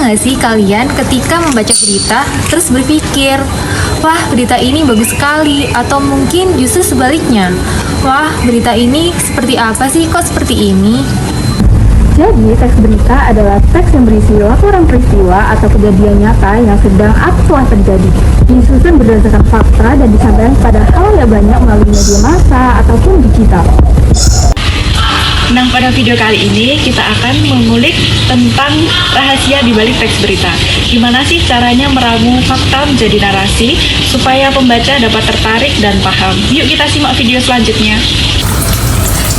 nggak sih kalian ketika membaca berita terus berpikir, wah berita ini bagus sekali, atau mungkin justru sebaliknya, wah berita ini seperti apa sih kok seperti ini? Jadi, teks berita adalah teks yang berisi laporan peristiwa atau kejadian nyata yang sedang atau telah terjadi. Disusun berdasarkan fakta dan disampaikan pada hal yang banyak melalui media massa ataupun digital. Nah, pada video kali ini kita akan mengulik tentang rahasia di balik teks berita. Gimana sih caranya meramu fakta menjadi narasi supaya pembaca dapat tertarik dan paham? Yuk kita simak video selanjutnya.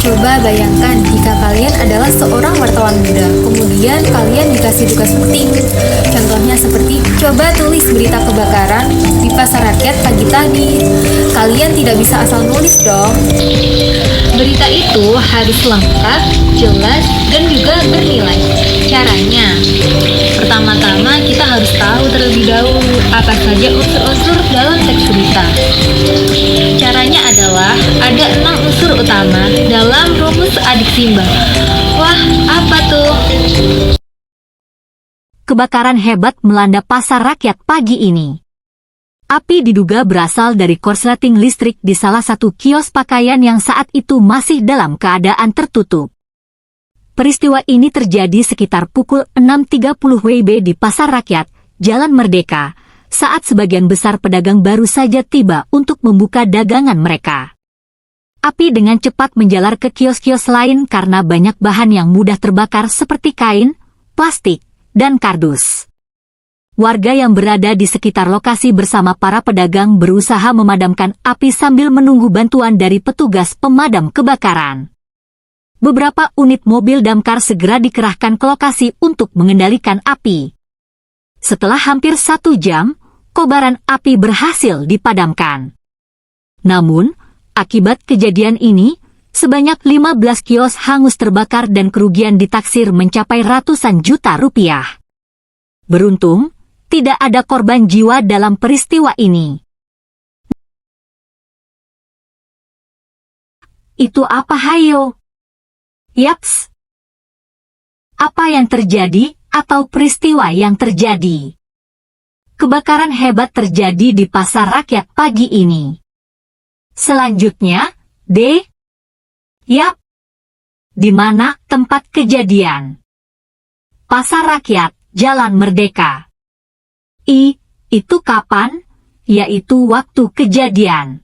Coba bayangkan jika kalian adalah seorang wartawan muda, kemudian kalian dikasih tugas penting. Contohnya seperti, coba tulis berita kebakaran di pasar rakyat pagi tadi. Kalian tidak bisa asal nulis dong. Berita itu harus lengkap, jelas, dan juga bernilai. Caranya, pertama-tama kita harus tahu terlebih dahulu apa saja unsur-unsur dalam teks berita. Caranya adalah ada 6 unsur utama dalam rumus adik simbol. Wah, apa tuh? Kebakaran hebat melanda pasar rakyat pagi ini. Api diduga berasal dari korsleting listrik di salah satu kios pakaian yang saat itu masih dalam keadaan tertutup. Peristiwa ini terjadi sekitar pukul 6.30 WIB di Pasar Rakyat, Jalan Merdeka, saat sebagian besar pedagang baru saja tiba untuk membuka dagangan mereka. Api dengan cepat menjalar ke kios-kios lain karena banyak bahan yang mudah terbakar seperti kain, plastik, dan kardus. Warga yang berada di sekitar lokasi bersama para pedagang berusaha memadamkan api sambil menunggu bantuan dari petugas pemadam kebakaran. Beberapa unit mobil damkar segera dikerahkan ke lokasi untuk mengendalikan api. Setelah hampir 1 jam, kobaran api berhasil dipadamkan. Namun, akibat kejadian ini, sebanyak 15 kios hangus terbakar dan kerugian ditaksir mencapai ratusan juta rupiah. Beruntung, tidak ada korban jiwa dalam peristiwa ini. Itu apa hayo? Yaps. Apa yang terjadi atau peristiwa yang terjadi? Kebakaran hebat terjadi di Pasar Rakyat pagi ini. Selanjutnya, D. Yap. Di mana tempat kejadian? Pasar Rakyat, Jalan Merdeka. I. Itu kapan? Yaitu waktu kejadian.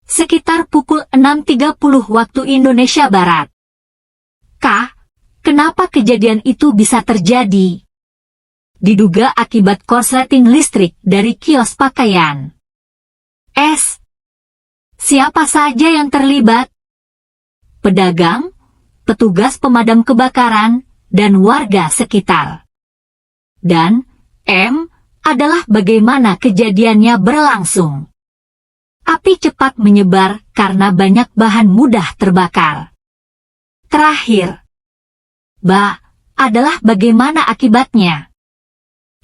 Sekitar pukul 6.30 waktu Indonesia Barat. K. Kenapa kejadian itu bisa terjadi? Diduga akibat korsleting listrik dari kios pakaian. S. Siapa saja yang terlibat? Pedagang, petugas pemadam kebakaran, dan warga sekitar. Dan M adalah bagaimana kejadiannya berlangsung. Api cepat menyebar karena banyak bahan mudah terbakar. Terakhir, B adalah bagaimana akibatnya.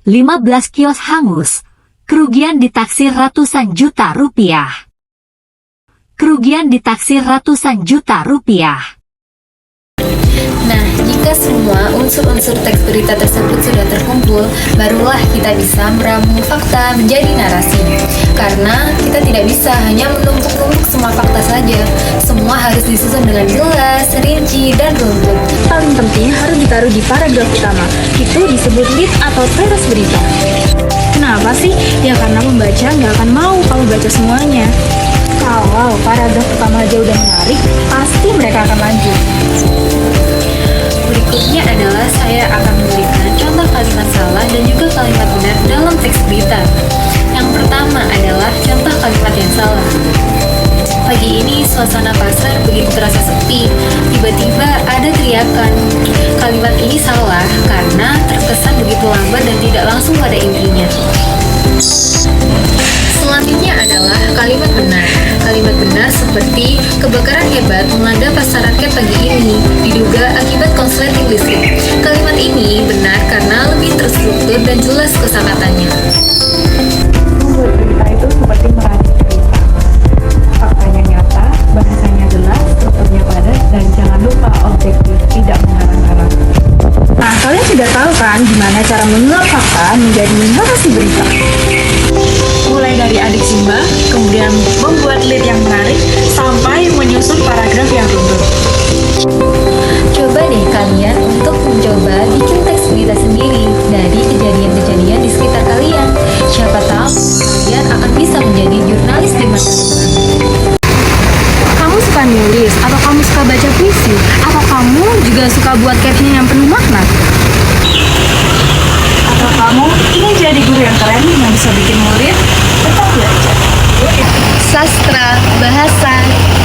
15 kios hangus, kerugian ditaksir ratusan juta rupiah. Kerugian ditaksir ratusan juta rupiah. Nah, jika semua unsur-unsur teks berita tersebut sudah terkumpul, barulah kita bisa meramu fakta menjadi narasi. Karena kita tidak bisa hanya menumpuk-numpuk semua fakta saja. Semua harus disusun dengan jelas, rinci, dan runtut. Paling penting harus ditaruh di paragraf utama. Itu disebut lead atau teras berita. Kenapa sih? Ya karena pembaca nggak akan mau kalau baca semuanya. Kalau paragraf utama aja udah menarik, pasti mereka akan lanjut. Berikutnya adalah saya akan memberikan contoh kalimat salah dan juga kalimat benar dalam teks berita. Yang pertama adalah contoh kalimat yang salah. Pagi ini suasana pasar begitu terasa sepi. Tiba-tiba ada teriakan. Kalimat ini salah karena terkesan begitu lambat dan tidak langsung pada intinya. Selanjutnya adalah kalimat benar. Kalimat benar seperti kebakaran hebat melanda pasar rakyat pagi ini, diduga akibat korsleting listrik. Kalimat ini benar karena lebih terstruktur dan jelas kosakatanya. Membuat berita itu seperti meracik cerita. Faktanya nyata, bahasanya jelas, strukturnya padat, dan jangan lupa objektif, tidak mengarang-arang. Nah, kalian sudah tahu kan gimana cara menyulap fakta menjadi narasi berita? Mulai dari adik simbah, kemudian membuat lead yang menarik, sampai menyusun paragraf yang runtut. Coba deh kalian untuk mencoba bikin teks berita sendiri dari kejadian-kejadian di sekitar kalian. Siapa tahu kalian akan bisa menjadi jurnalis di masa depan. Kamu suka nulis, atau kamu suka baca puisi, atau kamu juga suka buat caption yang penuh makna? Atau kamu ingin jadi guru yang keren yang bisa bikin murid tetap belajar. Sastra, bahasa,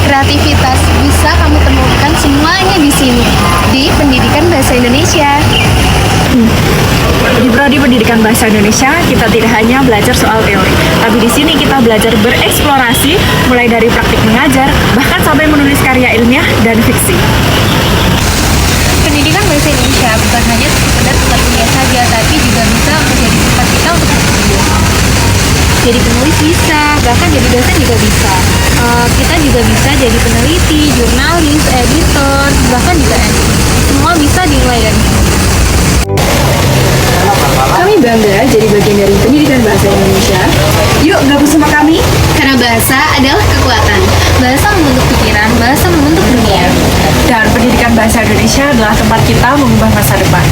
kreativitas bisa kamu temukan semuanya di sini di Pendidikan Bahasa Indonesia. Di Prodi Pendidikan Bahasa Indonesia, kita tidak hanya belajar soal teori, tapi di sini kita belajar bereksplorasi, mulai dari praktik mengajar, bahkan sampai menulis karya ilmiah dan fiksi. Pendidikan Bahasa Indonesia bukan hanya sekedar tempat kuliah saja, tapi juga bisa menjadi tempat kita untuk berstudium. Jadi penulis bisa, bahkan jadi dosen juga bisa. Kita juga bisa jadi peneliti, jurnalis, editor, bahkan juga MC. Semua bisa dimulai dari sini. Kami bangga jadi bagian dari Pendidikan Bahasa Indonesia. Yuk gabung sama kami. Karena bahasa adalah kekuatan. Bahasa membentuk pikiran, bahasa membentuk dunia. Dan Pendidikan Bahasa Indonesia adalah tempat kita mengubah masa depan.